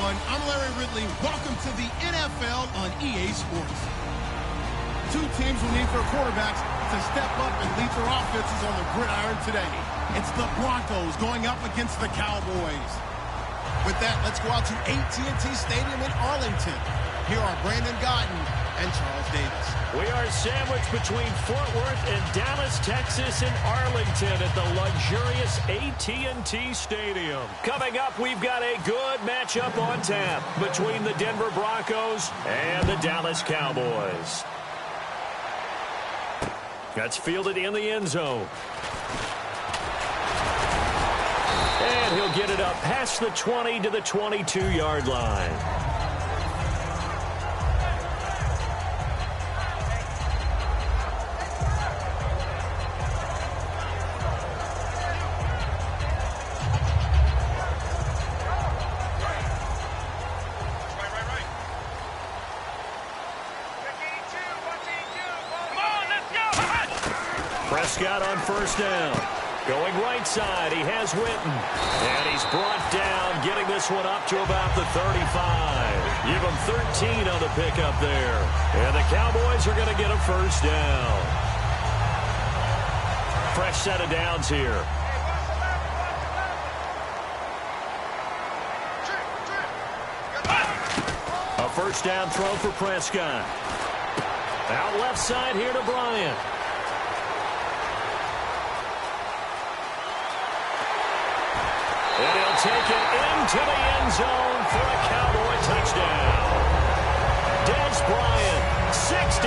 I'm Larry Ridley. Welcome to the NFL on EA Sports. Two teams will need their quarterbacks to step up and lead their offenses on the gridiron today. It's the Broncos going up against the Cowboys. With that, let's go out to AT&T Stadium in Arlington. Here are Brandon Guyton and Charles Davis. We are sandwiched between Fort Worth and Dallas, Texas, and Arlington at the luxurious AT&T Stadium. Coming up, we've got a good matchup on tap between the Denver Broncos and the Dallas Cowboys. That's fielded in the end zone. And he'll get it up past the 20 to the 22-yard line. Prescott on first down. Going right side, he has Witten. And he's brought down, getting this one up to about the 35. Give him 13 on the pickup there. And the Cowboys are going to get a first down. Fresh set of downs here. A first down throw for Prescott. Out left side here to Bryant. And he'll take it into the end zone for a Cowboy touchdown. Dez Bryant, 65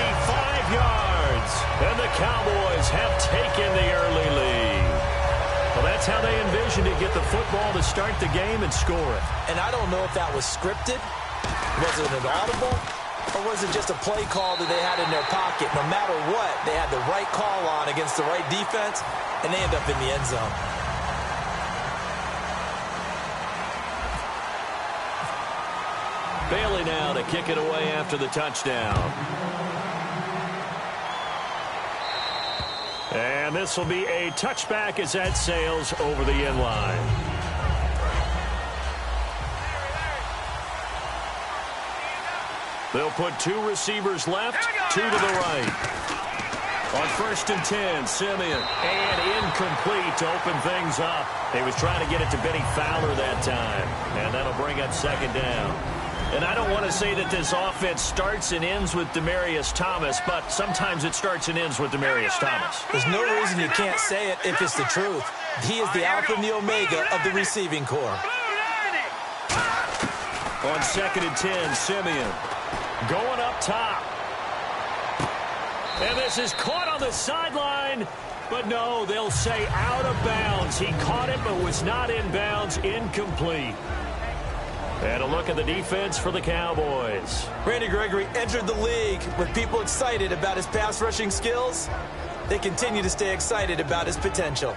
yards. And the Cowboys have taken the early lead. Well, that's how they envisioned to get the football to start the game and score it. And I don't know if that was scripted. Was it an audible? Or was it just a play call that they had in their pocket? No matter what, they had the right call on against the right defense, and they end up in the end zone. Bailey now to kick it away after the touchdown. And this will be a touchback as that sails over the end line. They'll put two receivers left, two to the right. On 1st and 10, Simeon. And incomplete to open things up. He was trying to get it to Benny Fowler that time. And that'll bring up second down. And I don't want to say that this offense starts and ends with Demaryius Thomas, but sometimes it starts and ends with Demaryius Thomas. There's no reason you can't say it if it's the truth. He is the alpha and the omega of the receiving corps. On 2nd and 10, Simeon going up top. And this is caught on the sideline. But no, they'll say out of bounds. He caught it but was not in bounds. Incomplete. And a look at the defense for the Cowboys. Randy Gregory entered the league with people excited about his pass rushing skills. They continue to stay excited about his potential.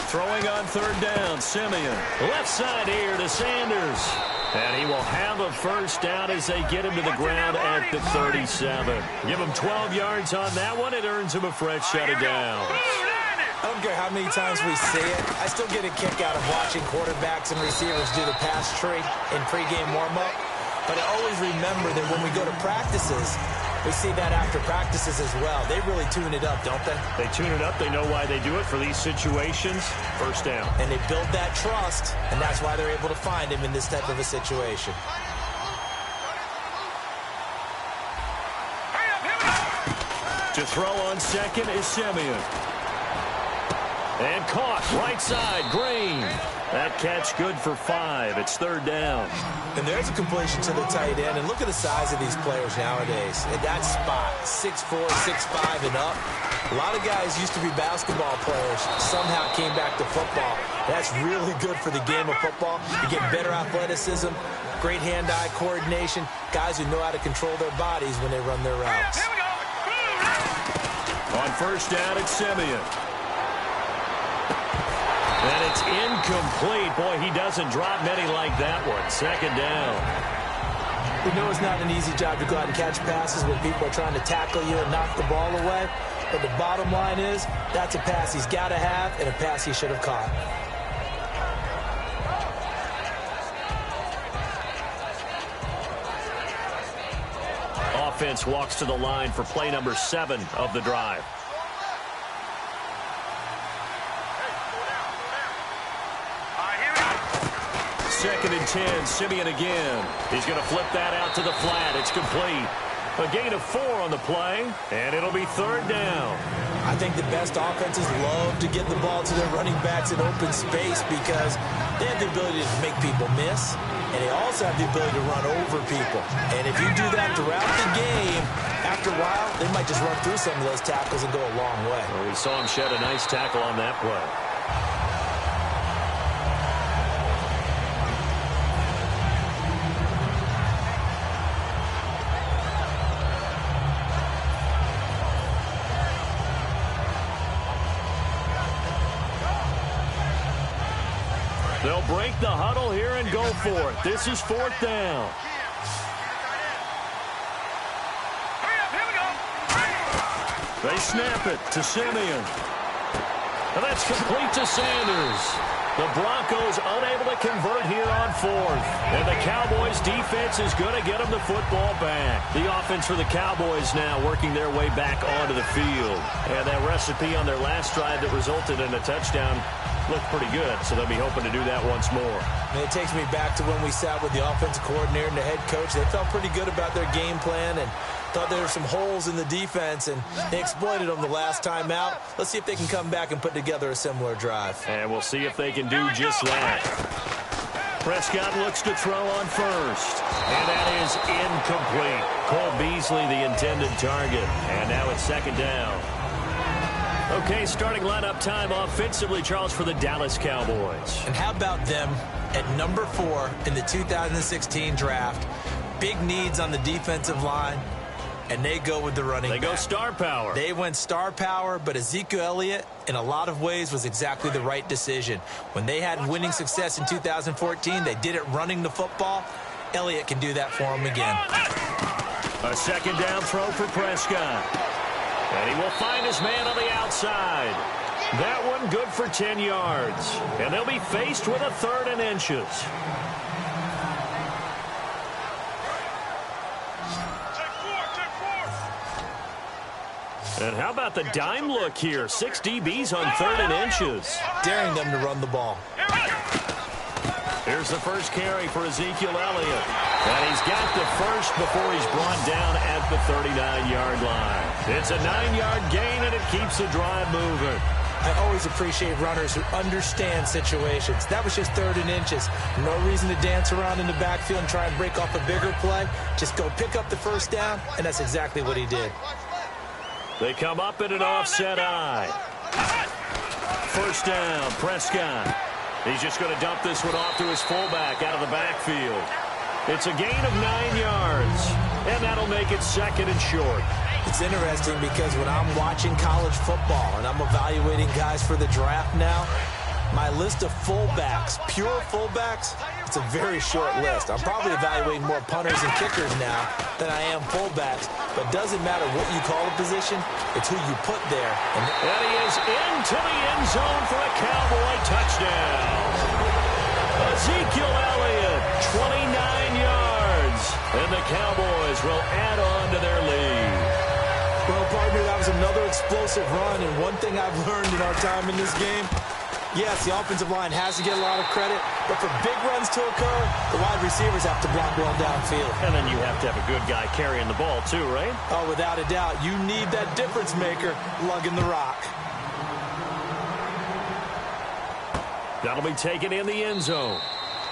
Throwing on 3rd down, Simeon. Left side here to Sanders. And he will have a first down as they get him to the ground at the 37. Give him 12 yards on that one. It earns him a fresh set of downs. I don't care how many times we see it. I still get a kick out of watching quarterbacks and receivers do the pass tree in pregame warm-up. But I always remember that when we go to practices, We see that after practices as well. They really tune it up, don't they? They tune it up. They know why they do it for these situations. First down. And they build that trust, and that's why they're able to find him in this type of a situation. To throw on second is Simeon. And caught right side, Green. That catch good for 5. It's third down. And there's a completion to the tight end. And look at the size of these players nowadays. At that spot, 6'4", 6'5", and up. A lot of guys used to be basketball players, somehow came back to football. That's really good for the game of football. You get better athleticism, great hand-eye coordination, guys who know how to control their bodies when they run their routes. On first down, it's Simeon. And it's incomplete. Boy, he doesn't drop many like that one. Second down. We know it's not an easy job to go out and catch passes when people are trying to tackle you and knock the ball away. But the bottom line is, that's a pass he's got to have and a pass he should have caught. Offense walks to the line for play number 7 of the drive. Second and 10, Simeon again. He's going to flip that out to the flat. It's complete. A gain of 4 on the play, and it'll be third down. I think the best offenses love to get the ball to their running backs in open space because they have the ability to make people miss, and they also have the ability to run over people. And if you do that throughout the game, after a while, they might just run through some of those tackles and go a long way. Well, we saw him shed a nice tackle on that play. They'll break the huddle here and go for it. This is fourth down. They snap it to Simeon. And that's complete to Sanders. The Broncos unable to convert here on fourth. And the Cowboys defense is going to get them the football back. The offense for the Cowboys now working their way back onto the field. And that recipe on their last drive that resulted in a touchdown looked pretty good, so they'll be hoping to do that once more. And it takes me back to when we sat with the offensive coordinator and the head coach. They felt pretty good about their game plan and thought there were some holes in the defense, and they exploited them the last time out. Let's see if they can come back and put together a similar drive. And we'll see if they can do just that. Prescott looks to throw on first, and that is incomplete. Cole Beasley, the intended target, and now it's second down. Okay, starting lineup time offensively, Charles, for the Dallas Cowboys. And how about them at number 4 in the 2016 draft? Big needs on the defensive line, and they go with the running back. They go star power. They went star power, but Ezekiel Elliott, in a lot of ways, was exactly the right decision. When they had winning success in 2014, they did it running the football. Elliott can do that for them again. A second down throw for Prescott. And he will find his man on the outside. That one good for 10 yards. And they'll be faced with a 3rd and inches. And how about the dime look here? 6 DBs on 3rd and inches. Daring them to run the ball. Here's the first carry for Ezekiel Elliott. And he's got the first before he's brought down at the 39-yard line. It's a 9-yard gain, and it keeps the drive moving. I always appreciate runners who understand situations. That was just 3rd and inches. No reason to dance around in the backfield and try and break off a bigger play. Just go pick up the first down, and that's exactly what he did. They come up in an offset eye. First down, Prescott. He's just going to dump this one off to his fullback out of the backfield. It's a gain of 9 yards, and that'll make it 2nd and short. It's interesting because when I'm watching college football and I'm evaluating guys for the draft now, my list of fullbacks, pure fullbacks, it's a very short list. I'm probably evaluating more punters and kickers now than I am fullbacks, but it doesn't matter what you call a position, it's who you put there. And he is into the end zone for a Cowboy touchdown. Ezekiel Elliott, 29 yards, and the Cowboys will add on to their lead. another explosive run, and one thing I've learned in our time in this game, yes, the offensive line has to get a lot of credit, but for big runs to occur, the wide receivers have to block well downfield. And then you have to have a good guy carrying the ball too, right? Oh, without a doubt. You need that difference maker lugging the rock. That'll be taken in the end zone.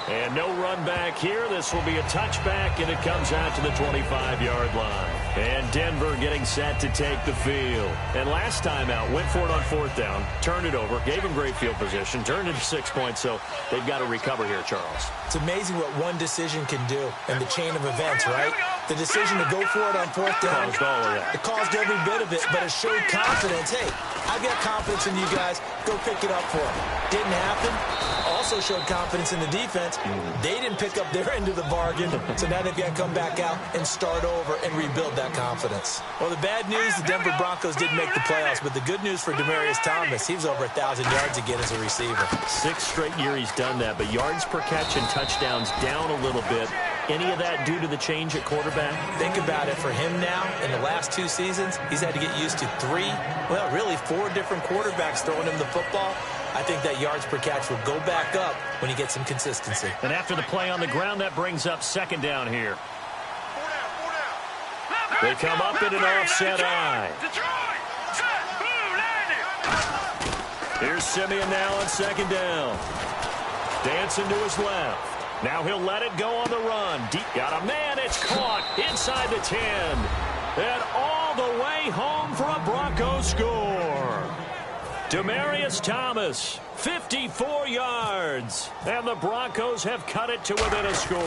And no run back here. This will be a touchback, and it comes out to the 25-yard line. And Denver getting set to take the field. And last time out, went for it on fourth down, turned it over, gave him great field position, turned it to 6 points, so they've got to recover here, Charles. It's amazing what one decision can do in the chain of events, right? The decision to go for it on fourth down, it caused every bit of it, but it showed confidence. Hey, I've got confidence in you guys. Go pick it up for them. Didn't happen. Also showed confidence in the defense. They didn't pick up their end of the bargain, so now they've got to come back out and start over and rebuild that confidence. Well, the bad news, the Denver Broncos didn't make the playoffs, but the good news for Demaryius Thomas, he was over 1,000 yards again as a receiver. 6 straight year he's done that, but yards per catch and touchdowns down a little bit. Any of that due to the change at quarterback? Think about it. For him now, in the last 2 seasons, he's had to get used to 4 different quarterbacks throwing him the football. I think that yards per catch will go back up when he gets some consistency. And after the play on the ground, that brings up second down here. They come up in an offset eye. Here's Simeon now on second down. Dancing to his left. Now he'll let it go on the run. Deep, got a man. It's caught inside the 10. And all the way home for a Broncos score. Demaryius Thomas, 54 yards. And the Broncos have cut it to within a score.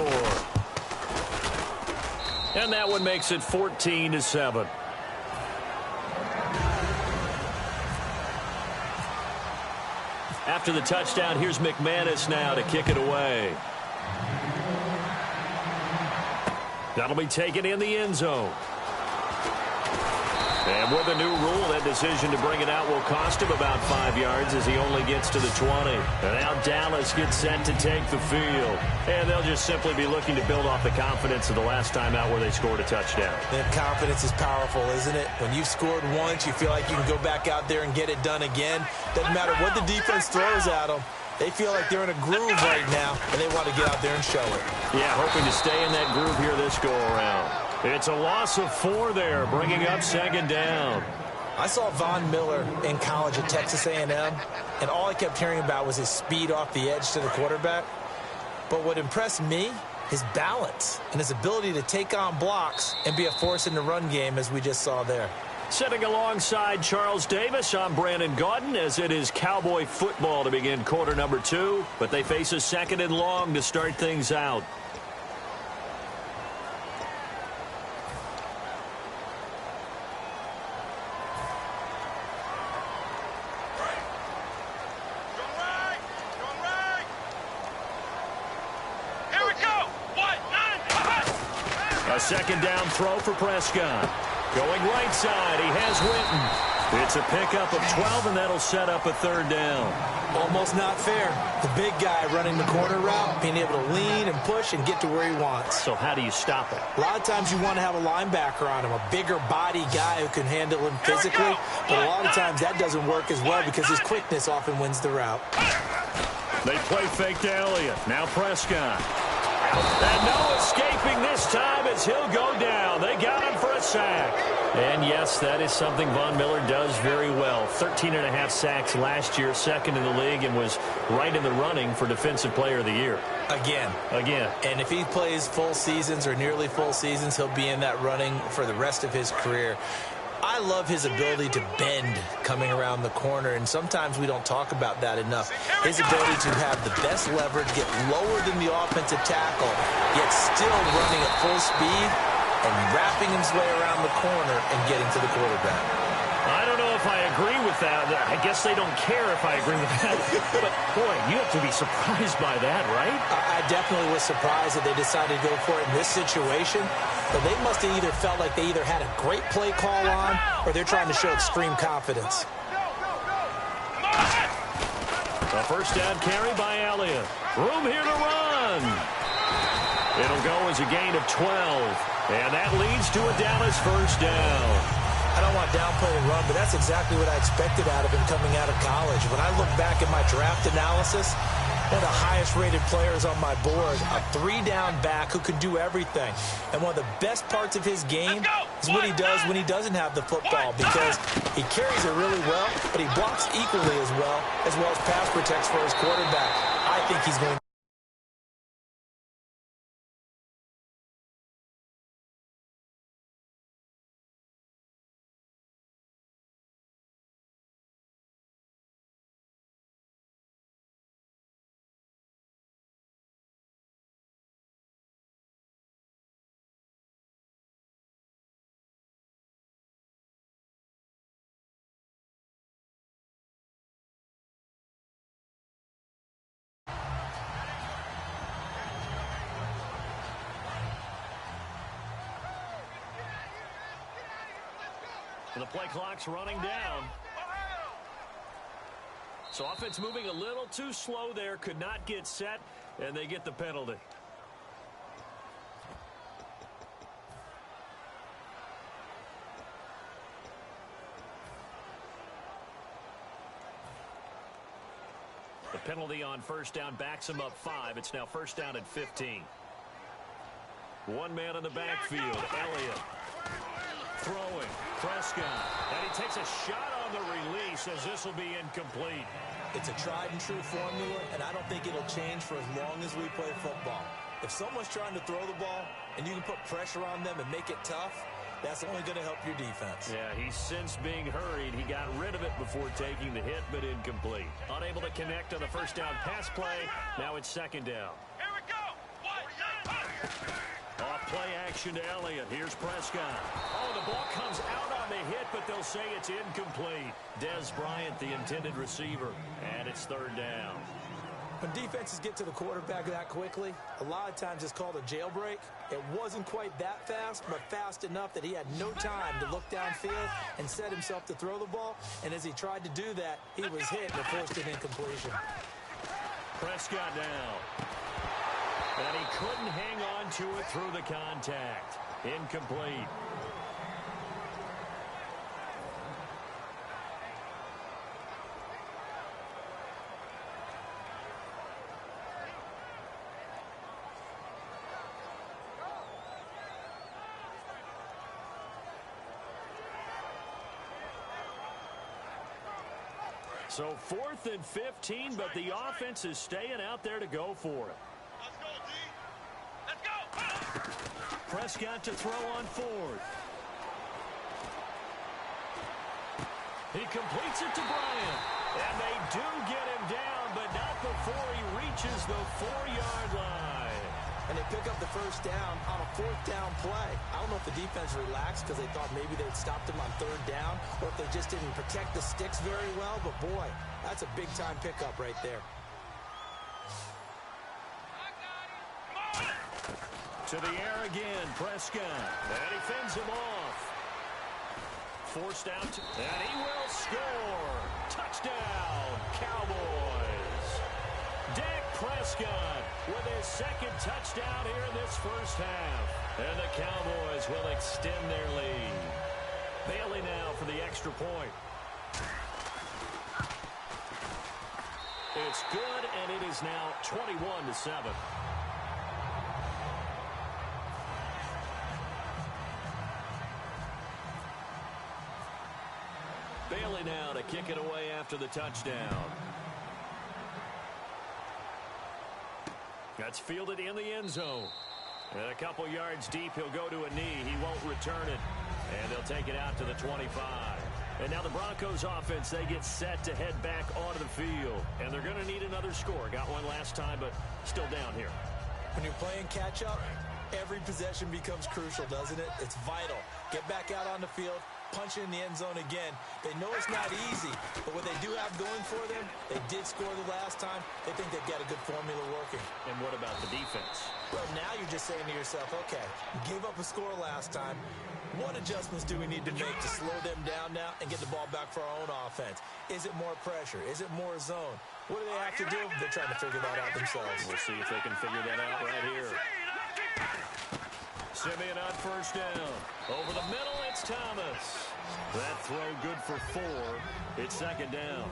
And that one makes it 14-7. After the touchdown, here's McManus now to kick it away. That'll be taken in the end zone. And with a new rule, that decision to bring it out will cost him about 5 yards as he only gets to the 20. And now Dallas gets set to take the field. And they'll just simply be looking to build off the confidence of the last time out where they scored a touchdown. That confidence is powerful, isn't it? When you've scored once, you feel like you can go back out there and get it done again. Doesn't matter what the defense throws at them. They feel like they're in a groove right now, and they want to get out there and show it. Yeah, hoping to stay in that groove here this go-around. It's a loss of 4 there, bringing up second down. I saw Von Miller in college at Texas A&M, and all I kept hearing about was his speed off the edge to the quarterback. But what impressed me, his balance and his ability to take on blocks and be a force in the run game, as we just saw there. Sitting alongside Charles Davis, I'm Brandon Gaudin, as it is Cowboy football to begin quarter number 2. But they face a second and long to start things out. A second down throw for Prescott. Going right side, he has Winton. It's a pickup of 12, and that'll set up a third down. Almost not fair. The big guy running the corner route, being able to lean and push and get to where he wants. So how do you stop it? A lot of times you want to have a linebacker on him, a bigger body guy who can handle him physically. But a lot of times that doesn't work as well because his quickness often wins the route. They play fake to Elliott. Now Prescott. And no escaping this time as he'll go down. They got him for a sack. And yes, that is something Von Miller does very well. 13.5 sacks last year, second in the league, and was right in the running for Defensive Player of the Year. Again. And if he plays full seasons or nearly full seasons, he'll be in that running for the rest of his career. I love his ability to bend coming around the corner, and sometimes we don't talk about that enough. His ability to have the best leverage, get lower than the offensive tackle, yet still running at full speed and wrapping his way around the corner and getting to the quarterback. I don't know if I agree with that. I guess they don't care if I agree with that. But, boy, you have to be surprised by that, right? I definitely was surprised that they decided to go for it in this situation. But they must have either felt like they either had a great play call on or they're trying to show extreme confidence. A first down carry by Elliott. Room here to run. It'll go as a gain of 12. And that leads to a Dallas first down. I don't want to downplay the run, but that's exactly what I expected out of him coming out of college. When I look back at my draft analysis, one of the highest-rated players on my board, a three-down back who can do everything. And one of the best parts of his game is what he does when he doesn't have the football, because he carries it really well, but he blocks equally as well as pass protects for his quarterback. I think he's going to... The play clock's running down. So offense moving a little too slow there. Could not get set, and they get the penalty. The penalty on first down backs him up 5. It's now first down at 15. One man in the backfield, Elliott. Throwing, Prescott, and he takes a shot on the release as this will be incomplete. It's a tried-and-true formula, and I don't think it'll change for as long as we play football. If someone's trying to throw the ball and you can put pressure on them and make it tough, that's only going to help your defense. Yeah, he's since being hurried. He got rid of it before taking the hit, but incomplete. Unable to connect on the first down pass play. Now it's second down. Here we go. Off play action to Elliott. Here's Prescott. Oh, the ball comes out on the hit, but they'll say it's incomplete. Des Bryant, the intended receiver, and it's third down. When defenses get to the quarterback that quickly, a lot of times it's called a jailbreak. It wasn't quite that fast, but fast enough that he had no time to look downfield and set himself to throw the ball. And as he tried to do that, he was hit and forced an incompletion. Prescott now. And he couldn't hang on to it through the contact. Incomplete. So 4th and 15, but the offense is staying out there to go for it. Let's go, D. Let's go. Prescott to throw on 4th. He completes it to Bryant. And they do get him down, but not before he reaches the 4-yard line. And they pick up the first down on a 4th down play. I don't know if the defense relaxed because they thought maybe they'd stopped him on 3rd down, or if they just didn't protect the sticks very well. But, boy, that's a big-time pickup right there. To the air again, Prescott. And he fends him off. Forced out, and he will score. Touchdown, Cowboys. Dak Prescott with his second touchdown here in this first half. And the Cowboys will extend their lead. Bailey now for the extra point. It's good, and it is now 21-7. Bailey now to kick it away after the touchdown. That's fielded in the end zone. And a couple yards deep, he'll go to a knee. He won't return it. And they'll take it out to the 25. And now the Broncos offense, they get set to head back onto the field. And they're going to need another score. Got one last time, but still down here. When you're playing catch-up, every possession becomes crucial, doesn't it? It's vital. Get back out on the field, punch it in the end zone again. They know it's not easy, but what they do have going for them, they did score the last time. They think they've got a good formula working. And what about the defense? Well, now you're just saying to yourself, okay, we gave up a score last time. What adjustments do we need to make to slow them down now and get the ball back for our own offense? Is it more pressure? Is it more zone? What do they have to do? They're trying to figure that out themselves. We'll see if they can figure that out right here. Simeon on first down. Over the middle, it's Thomas. That throw good for 4. It's second down.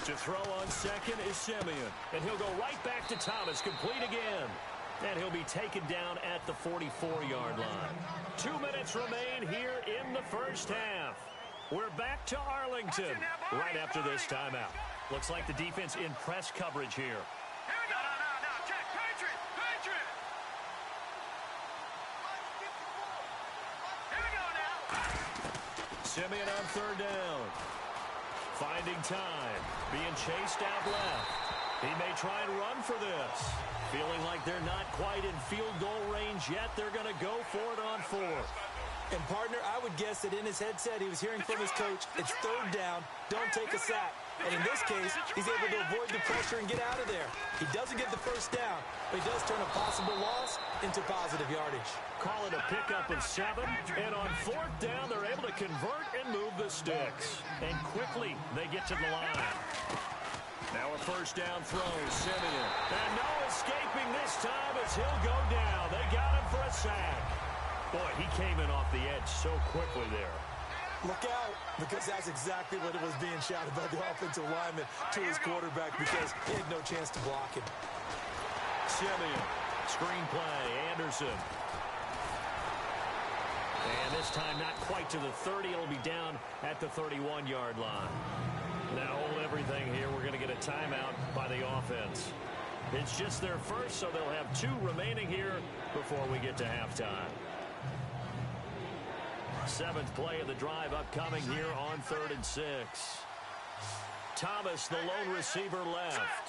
To throw on second is Simeon. And he'll go right back to Thomas, complete again. And he'll be taken down at the 44-yard line. 2 minutes remain here in the first half. We're back to Arlington right after this timeout. Looks like the defense in press coverage here. Here we go. No. Check. Patriot. Here we go now. Simeon on third down. Finding time. Being chased out left. He may try and run for this. Feeling like they're not quite in field goal range yet. They're going to go for it on 4th. And, partner, I would guess that in his headset he was hearing from his coach, it's third down, don't take a sack. And in this case, he's able to avoid the pressure and get out of there. He doesn't get the first down, but he does turn a possible loss into positive yardage. Call it a pickup of 7. And on 4th down, they're able to convert and move the sticks. And quickly, they get to the line. Now a first down throw, Simeon. And no escaping this time as he'll go down. They got him for a sack. Boy, he came in off the edge so quickly there. Look out, because that's exactly what it was being shouted by the offensive lineman to his quarterback because he had no chance to block him. Simeon, screen play, Anderson. And this time not quite to the 30. It'll be down at the 31-yard line. Now hold everything here. We're going to get a timeout by the offense. It's just their first, so they'll have 2 remaining here before we get to halftime. 7th play of the drive upcoming here on 3rd and 6. Thomas, the lone receiver left.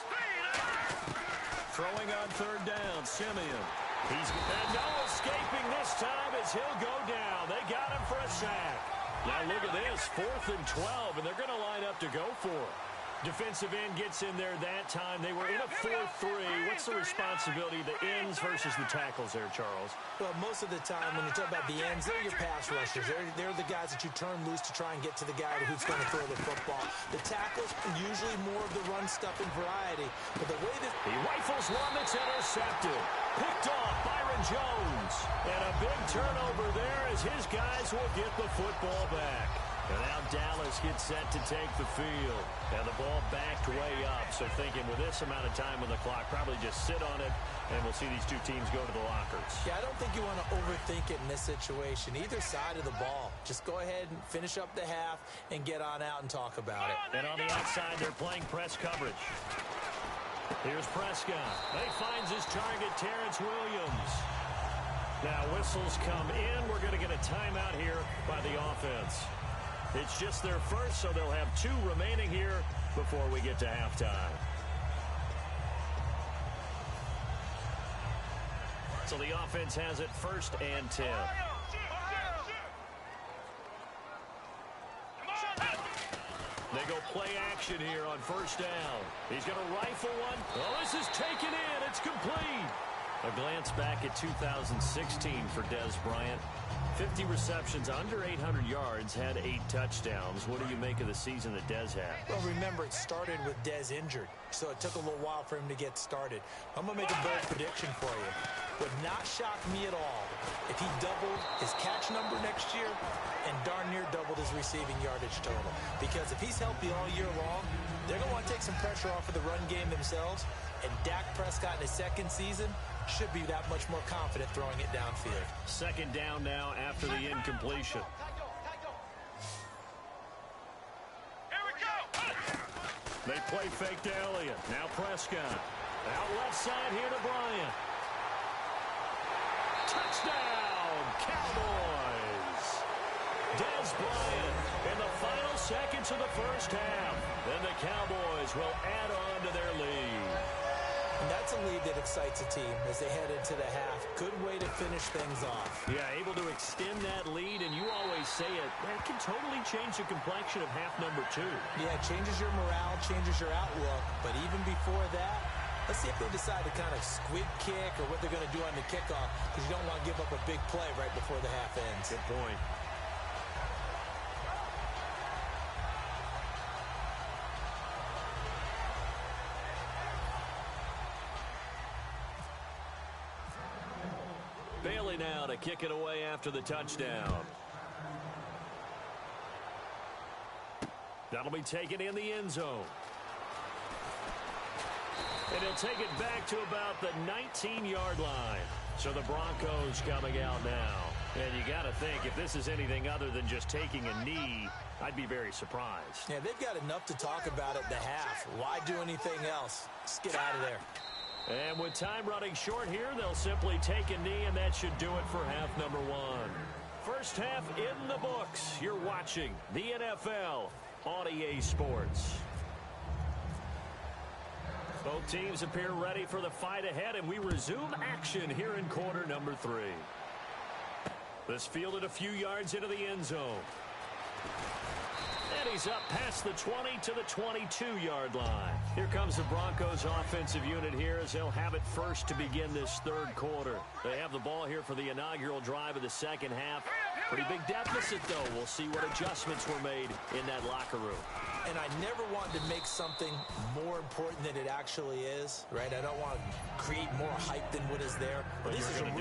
Throwing on 3rd down, Simeon. And no escaping this time as he'll go down. They got him for a sack. Now look at this, 4th and 12, and they're going to line up to go for it. Defensive end gets in there that time. They were in a 4-3. What's the responsibility of the ends versus the tackles there, Charles? Well, most of the time when you talk about the ends, they're your pass rushers. They're the guys that you turn loose to try and get to the guy who's going to throw the football. The tackles are usually more of the run-stuffing variety. But the way that he rifles one that's intercepted. Picked off Byron Jones. And a big turnover there as his guys will get the football back. And now Dallas gets set to take the field. And the ball backed way up. So thinking with this amount of time on the clock, probably just sit on it, and we'll see these 2 teams go to the lockers. Yeah, I don't think you want to overthink it in this situation. Either side of the ball. Just go ahead and finish up the half and get on out and talk about it. And on the outside, they're playing press coverage. Here's Prescott. He finds his target, Terrence Williams. Now whistles come in. We're going to get a timeout here by the offense. It's just their first, so they'll have 2 remaining here before we get to halftime. So the offense has it 1st and 10. They go play action here on 1st down. He's going to rifle one. Oh, this is taken in. It's complete. A glance back at 2016 for Dez Bryant. 50 receptions, under 800 yards, had 8 touchdowns. What do you make of the season that Dez had? Well, remember, it started with Dez injured, so it took a little while for him to get started. I'm going to make a bold prediction for you. Would not shock me at all if he doubled his catch number next year and darn near doubled his receiving yardage total. Because if he's healthy all year long, they're going to want to take some pressure off of the run game themselves, and Dak Prescott in his 2nd season should be that much more confident throwing it downfield. 2nd down now after the incompletion. Here we go. They play fake to Elliott. Now Prescott. Out left side here to Bryant. Touchdown, Cowboys. Dez Bryant in the final seconds of the first half. Then the Cowboys will add on to their lead. And that's a lead that excites a team as they head into the half. Good way to finish things off. Yeah, able to extend that lead, and you always say it, that can totally change the complexion of half number 2. Yeah, it changes your morale, changes your outlook. But even before that, let's see if they decide to kind of squib kick or what they're going to do on the kickoff, because you don't want to give up a big play right before the half ends. Good point. Bailey now to kick it away after the touchdown. That'll be taken in the end zone. And he'll take it back to about the 19-yard line. So the Broncos coming out now. And you got to think, if this is anything other than just taking a knee, I'd be very surprised. Yeah, they've got enough to talk about at the half. Why do anything else? Just get out of there. And with time running short here, they'll simply take a knee, and that should do it for half number one. First half in the books. You're watching the NFL on EA Sports. Both teams appear ready for the fight ahead, and we resume action here in quarter number 3. This fielded a few yards into the end zone. And he's up past the 20 to the 22-yard line. Here comes the Broncos offensive unit here as they'll have it first to begin this third quarter. They have the ball here for the inaugural drive of the second half. Pretty big deficit, though. We'll see what adjustments were made in that locker room. And I never wanted to make something more important than it actually is, right? I don't want to create more hype than what is there. But this is I'm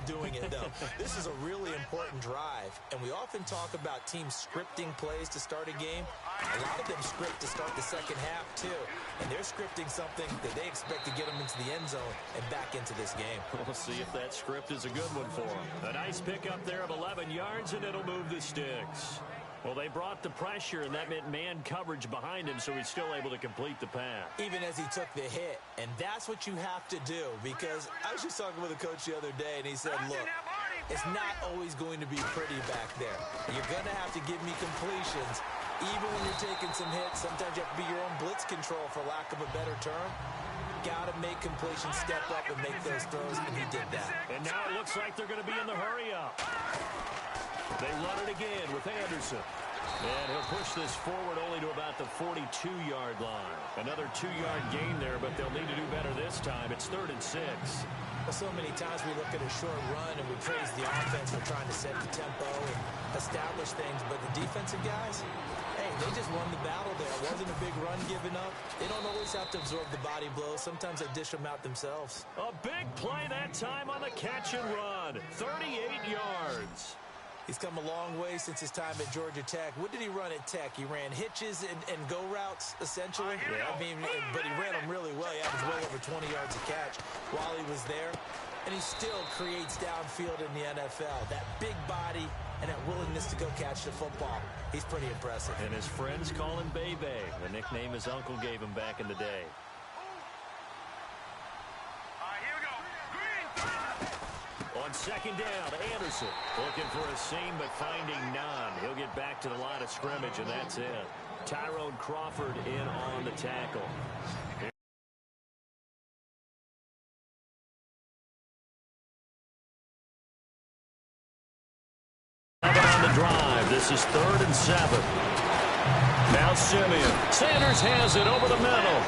doing it, though. This is a really important drive. And we often talk about teams scripting plays to start a game. A lot of them script to start the second half, too. And they're scripting something that they expect to get them into the end zone and back into this game. We'll see if that script is a good one for them. A nice pickup there of 11 yards, and it'll move the sticks. Well, they brought the pressure, and that meant man coverage behind him, so he's still able to complete the pass. Even as he took the hit. And that's what you have to do, because I was just talking with a coach the other day, and he said, look, it's not always going to be pretty back there. You're going to have to give me completions. Even when you're taking some hits, sometimes you have to be your own blitz control, for lack of a better term. Got to make completions, step up, and make those throws, and he did that. And now it looks like they're going to be in the hurry-up. They run it again with Anderson. And he'll push this forward only to about the 42-yard line. Another 2-yard gain there, but they'll need to do better this time. It's 3rd and 6. Well, so many times we look at a short run and we praise the offense for trying to set the tempo and establish things. But the defensive guys, hey, they just won the battle there. It wasn't a big run given up. They don't always have to absorb the body blows. Sometimes they dish them out themselves. A big play that time on the catch and run. 38 yards. He's come a long way since his time at Georgia Tech. What did he run at Tech? He ran hitches and go routes, essentially. Yeah. I mean, but he ran them really well. He averaged well over 20 yards a catch while he was there. And he still creates downfield in the NFL. That big body and that willingness to go catch the football. He's pretty impressive. And his friends call him Bebe, the nickname his uncle gave him back in the day. On second down, Anderson looking for a seam but finding none. He'll get back to the line of scrimmage, and that's it. Tyrone Crawford in on the tackle. On the drive, this is 3rd and 7. Now Simeon. Sanders has it over the middle.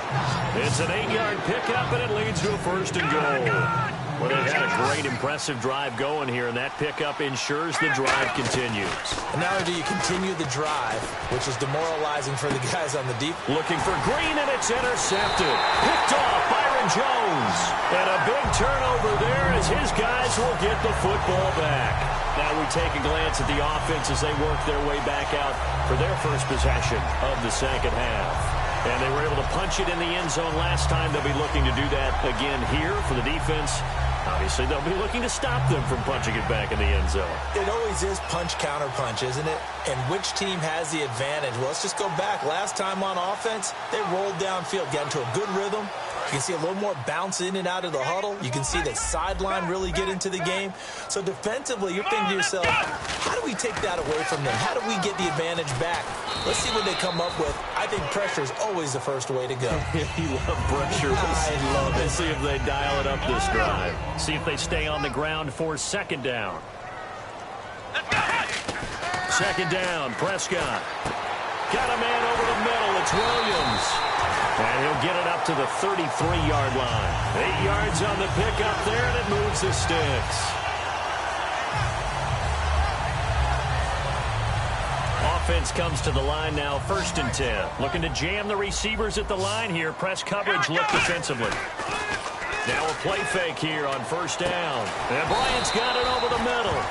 It's an 8-yard pickup, and it leads to a 1st and goal. Well, they've had a great, impressive drive going here, and that pickup ensures the drive continues. And not only do you continue the drive, which is demoralizing for the guys on the deep. Looking for Green, and it's intercepted. Picked off Byron Jones. And a big turnover there as his guys will get the football back. Now we take a glance at the offense as they work their way back out for their first possession of the second half. And they were able to punch it in the end zone last time. They'll be looking to do that again here for the defense. Obviously, they'll be looking to stop them from punching it back in the end zone. It always is punch-counter-punch, isn't it? And which team has the advantage? Well, let's just go back. Last time on offense, they rolled downfield, got into a good rhythm. You can see a little more bounce in and out of the huddle. You can see the sideline really get into the game. So defensively, you're thinking to yourself, how do we take that away from them? How do we get the advantage back? Let's see what they come up with. I think pressure is always the first way to go. You love pressure. I love it. Let's see if they dial it up this drive. See if they stay on the ground for second down. Second down, Prescott. Got a man over the middle. It's Williams. And he'll get it up to the 33-yard line. 8 yards on the pickup there, and it moves the sticks. Offense comes to the line now, 1st and 10. Looking to jam the receivers at the line here. Press coverage, look defensively. Now a play fake here on first down. And Bryant's got it over the middle.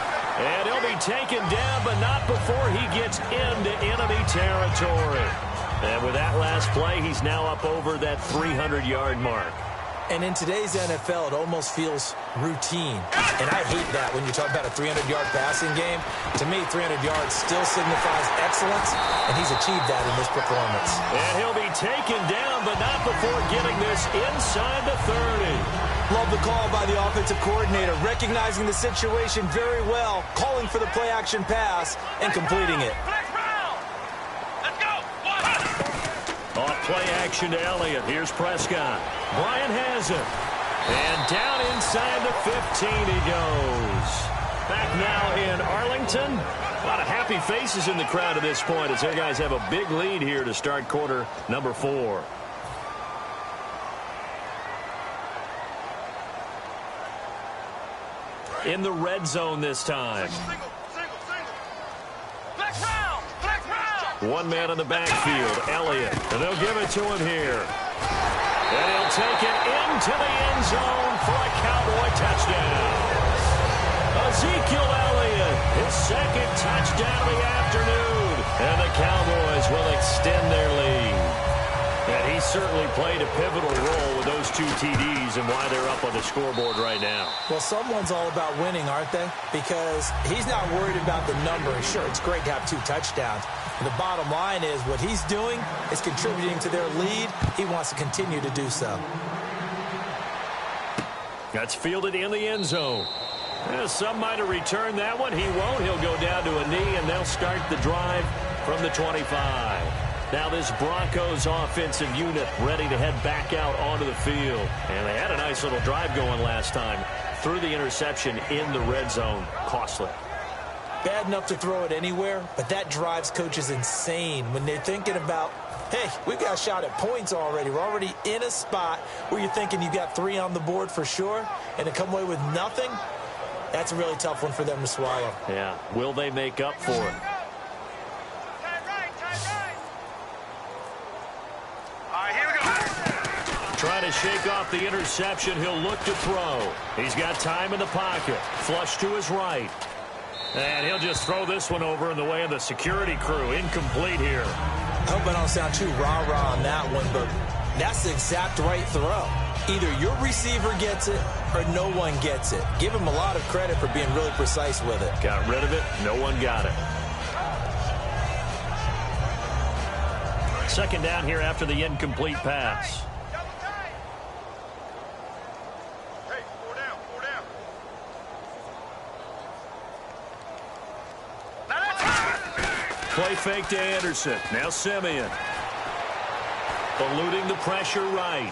And he'll be taken down, but not before he gets into enemy territory. And with that last play, he's now up over that 300-yard mark. And in today's NFL, it almost feels routine. And I hate that when you talk about a 300-yard passing game. To me, 300 yards still signifies excellence, and he's achieved that in this performance. And he'll be taken down, but not before getting this inside the 30. Love the call by the offensive coordinator, recognizing the situation very well, calling for the play-action pass, and completing it. Off play action to Elliott. Here's Prescott. Bryant has it. And down inside the 15 he goes. Back now in Arlington. A lot of happy faces in the crowd at this point as their guys have a big lead here to start quarter number 4. In the red zone this time. One man in the backfield, Elliott. And they'll give it to him here. And he'll take it into the end zone for a Cowboy touchdown. Ezekiel Elliott, his second touchdown of the afternoon. And the Cowboys will extend their lead. And he certainly played a pivotal role with those 2 TDs and why they're up on the scoreboard right now. Well, someone's all about winning, aren't they? Because he's not worried about the number. Sure, it's great to have 2 touchdowns. And the bottom line is what he's doing is contributing to their lead. He wants to continue to do so. That's fielded in the end zone. Some might have returned that one. He won't. He'll go down to a knee, and they'll start the drive from the 25. Now this Broncos offensive unit ready to head back out onto the field. And they had a nice little drive going last time. Threw the interception in the red zone. Costly. Bad enough to throw it anywhere, but that drives coaches insane when they're thinking about, hey, we've got a shot at points already. We're already in a spot where you're thinking you got 3 on the board for sure, and to come away with nothing, that's a really tough one for them to swallow. Yeah. Will they make up for it? Trying to shake off the interception. He'll look to throw. He's got time in the pocket. Flush to his right. And he'll just throw this one over in the way of the security crew. Incomplete here. I hope I don't sound too rah-rah on that one, but that's the exact right throw. Either your receiver gets it or no one gets it. Give him a lot of credit for being really precise with it. Got rid of it. No one got it. Second down here after the incomplete pass. Play fake to Anderson. Now Simeon. Eluding the pressure right.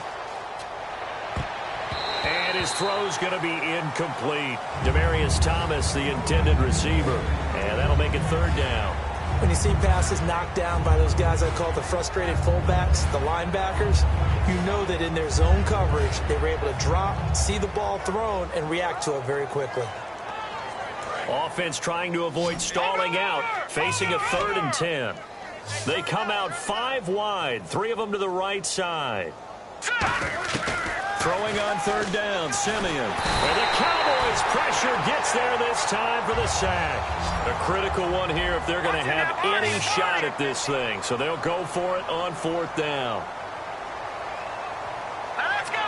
And his throw's going to be incomplete. Demaryius Thomas, the intended receiver. And that'll make it third down. When you see passes knocked down by those guys I call the frustrated fullbacks, the linebackers, you know that in their zone coverage, they were able to drop, see the ball thrown, and react to it very quickly. Offense trying to avoid stalling out, facing a 3rd and 10. They come out 5 wide, 3 of them to the right side. Throwing on 3rd down, Simeon. And the Cowboys' pressure gets there this time for the sack. A critical one here if they're going to have any shot at this thing. So they'll go for it on 4th down. Let's go!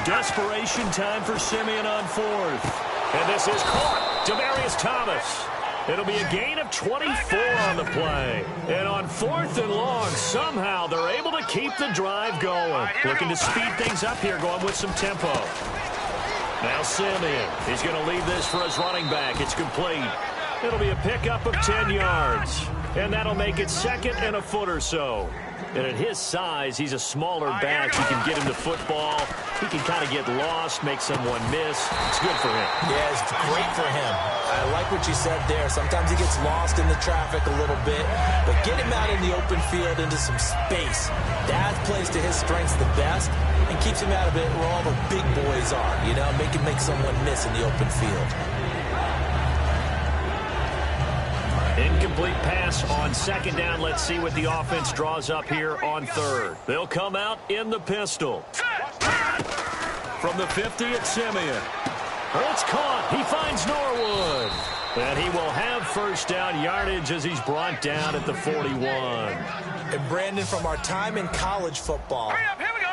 Desperation time for Simeon on 4th. And this is caught. Demaryius Thomas. It'll be a gain of 24 on the play. And on 4th and long, somehow they're able to keep the drive going. Looking to speed things up here, going with some tempo. Now Simeon. He's going to leave this for his running back. It's complete. It'll be a pickup of 10 yards. And that'll make it 2nd and a foot or so. And at his size, he's a smaller back. You can get him the football. He can kind of get lost, make someone miss. It's good for him. Yeah, it's great for him. I like what you said there. Sometimes he gets lost in the traffic a little bit, but get him out in the open field into some space. That plays to his strengths the best and keeps him out of it where all the big boys are, you know, make someone miss in the open field. Incomplete pass on 2nd down. Let's see what the offense draws up here on 3rd. They'll come out in the pistol. From the 50, it's Simeon. It's caught. He finds Norwood. And he will have first down yardage as he's brought down at the 41. And Brandon, from our time in college football,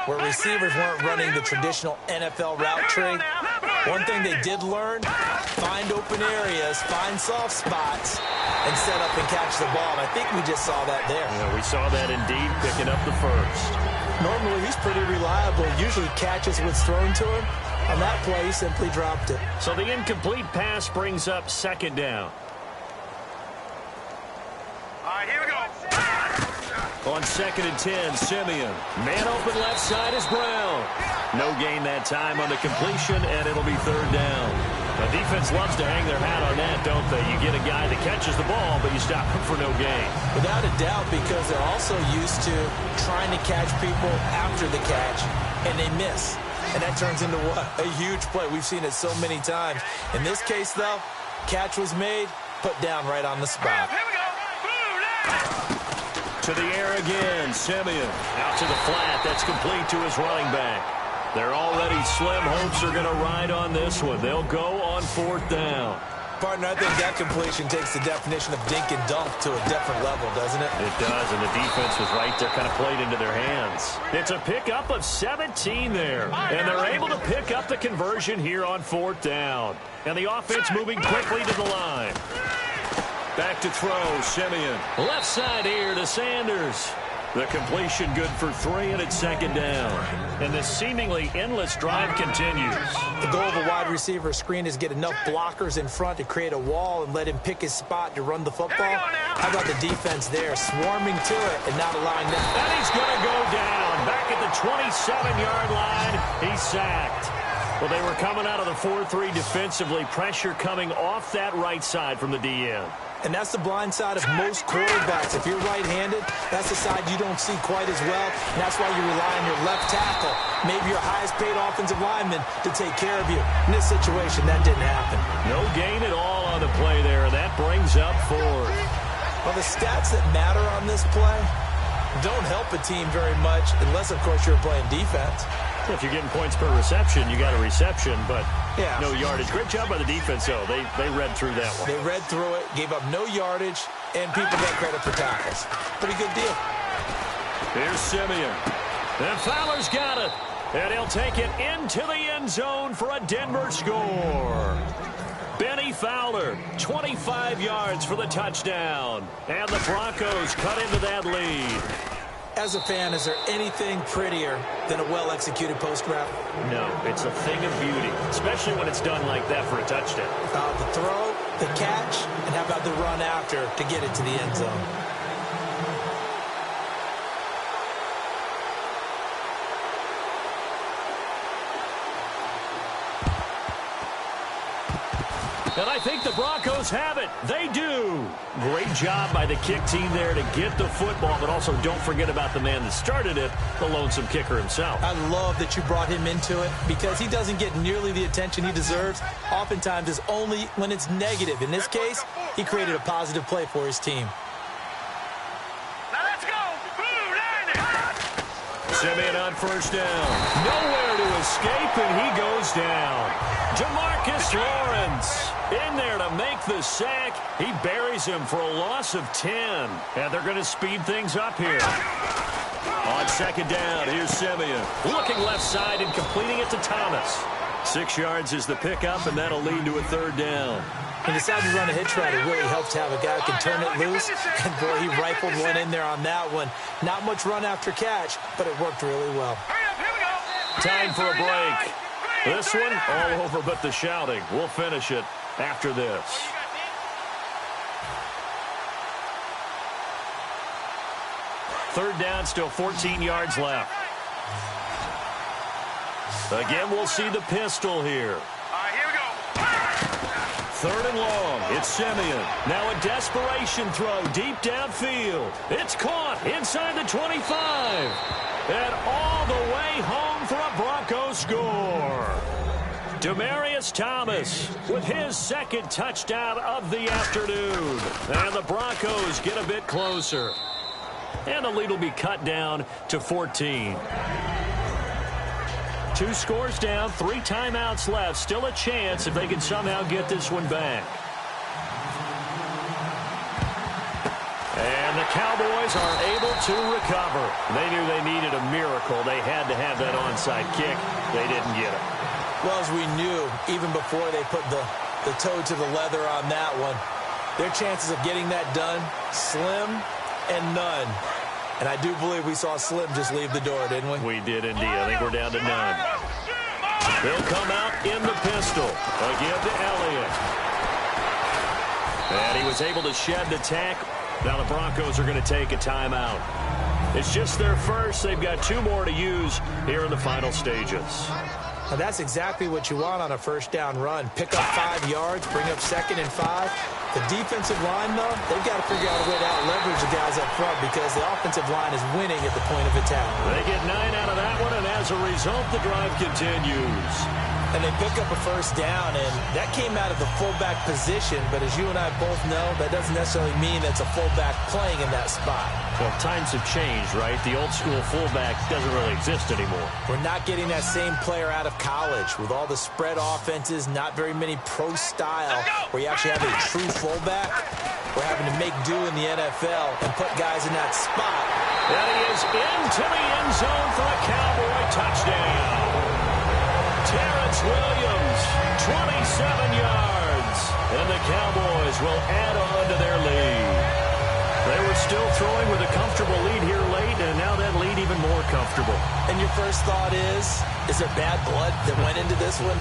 where receivers weren't running the traditional NFL route tree, one thing they did learn, find open areas, find soft spots, and set up and catch the ball. And I think we just saw that there. Yeah, we saw that indeed, picking up the first. Normally, he's pretty reliable. Usually catches what's thrown to him. On that play, he simply dropped it. So the incomplete pass brings up second down. All right, here we go. On 2nd and 10, Simeon. Man open left side is Brown. No gain that time on the completion, and it'll be third down. The defense loves to hang their hat on that, don't they? You get a guy that catches the ball, but you stop him for no gain. Without a doubt, because they're also used to trying to catch people after the catch, and they miss. And that turns into what? A huge play. We've seen it so many times. In this case, though, catch was made, put down right on the spot. Here we go. To the air again, Simeon. Out to the flat. That's complete to his running back. They're already slim hopes are going to ride on this one. They'll go on 4th down. Partner, I think that completion takes the definition of dink and dunk to a different level, doesn't it? It does, and the defense was right there, kind of played into their hands. It's a pickup of 17 there, and they're able to pick up the conversion here on 4th down. And the offense moving quickly to the line. Back to throw, Simeon. Left side here to Sanders. The completion good for 3, and it's second down. And this seemingly endless drive continues. The goal of a wide receiver screen is get enough blockers in front to create a wall and let him pick his spot to run the football. How about the defense there, swarming to it and not allowing them? And he's going to go down. Back at the 27-yard line, he's sacked. Well, they were coming out of the 4-3 defensively. Pressure coming off that right side from the DN. And that's the blind side of most quarterbacks. If you're right-handed, that's the side you don't see quite as well. And that's why you rely on your left tackle, maybe your highest-paid offensive lineman, to take care of you. In this situation, that didn't happen. No gain at all on the play there. That brings up 4th. Well, the stats that matter on this play don't help a team very much unless, of course, you're playing defense. If you're getting points per reception, you got a reception, but yeah, no yardage. Great job by the defense, though. They read through that one. They read through it, gave up no yardage, and people get credit for tackles. Pretty good deal. Here's Simeon. And Fowler's got it. And he'll take it into the end zone for a Denver score. Benny Fowler, 25 yards for the touchdown. And the Broncos cut into that lead. As a fan, is there anything prettier than a well-executed post route? No, it's a thing of beauty, especially when it's done like that for a touchdown. The throw, the catch, and how about the run after to get it to the end zone? And I think the Broncos have it. They do. Great job by the kick team there to get the football, but also don't forget about the man that started it, the lonesome kicker himself. I love that you brought him into it because he doesn't get nearly the attention he deserves. Oftentimes it's only when it's negative. In this case, he created a positive play for his team. Now let's go. Simeon on first down. Nowhere to escape, and he goes down. Demarcus Lawrence in there to make the sack. He buries him for a loss of 10. And they're going to speed things up here. On second down, here's Simeon. Looking left side and completing it to Thomas. 6 yards is the pickup, and that'll lead to a third down. He decided to run a hitch route. It really helps to have a guy who can turn it loose. And, boy, he rifled one in there on that one. Not much run after catch, but it worked really well. Time for a break. This one, all over but the shouting. We'll finish it after this. Third down, still 14 yards left. Again, we'll see the pistol here. Third and long, it's Simeon. Now a desperation throw deep downfield. It's caught inside the 25. And all the way home for a Broncos score. Demaryius Thomas with his second touchdown of the afternoon. And the Broncos get a bit closer. And the lead will be cut down to 14. 2 scores down, 3 timeouts left. Still a chance if they can somehow get this one back. And the Cowboys are able to recover. They knew they needed a miracle. They had to have that onside kick. They didn't get it. Well, as we knew, even before they put the toe to the leather on that one, their chances of getting that done, slim and none. And I do believe we saw Slim just leave the door, didn't we? We did indeed. I think we're down to none. They'll come out in the pistol. Again to Elliott. And he was able to shed the tackle. Now the Broncos are going to take a timeout. It's just their first. They've got 2 more to use here in the final stages. Now that's exactly what you want on a first down run. Pick up 5 yards, bring up 2nd and 5. The defensive line, though, they've got to figure out a way to out-leverage the guys up front because the offensive line is winning at the point of attack. They get 9 out of that one, and as a result, the drive continues. And they pick up a first down, and that came out of the fullback position. But as you and I both know, that doesn't necessarily mean that's a fullback playing in that spot. Well, times have changed, right? The old-school fullback doesn't really exist anymore. We're not getting that same player out of college with all the spread offenses, not very many pro style, where you actually have a true fullback. We're having to make do in the NFL and put guys in that spot. And he is into the end zone for a Cowboy touchdown. Terrence Williams, 27 yards. And the Cowboys will add on to their lead. They were still throwing with a comfortable lead here late, and now that lead even more comfortable. And your first thought is there bad blood that went into this one?